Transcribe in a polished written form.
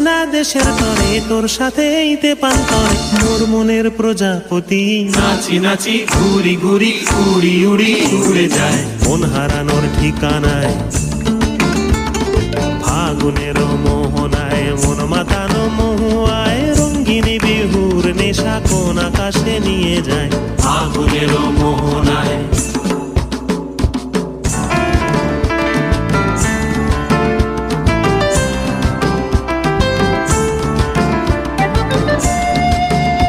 না দেশের তরে, তোর সাথে এইতে পান্তরে মোর মনের প্রজাপতি। নাচি নাচি ঘুরি ঘুরি উড়ি উড়ি উড়ে যায় মন হারানোর ঠিকানায়, ফাগুনের মোহনায় মন মাতানো মহুয়ায়, রঙ্গিনী বিহুর নেশা কোন আকাশে নিয়ে যায়। ফাগুনের মোহনায়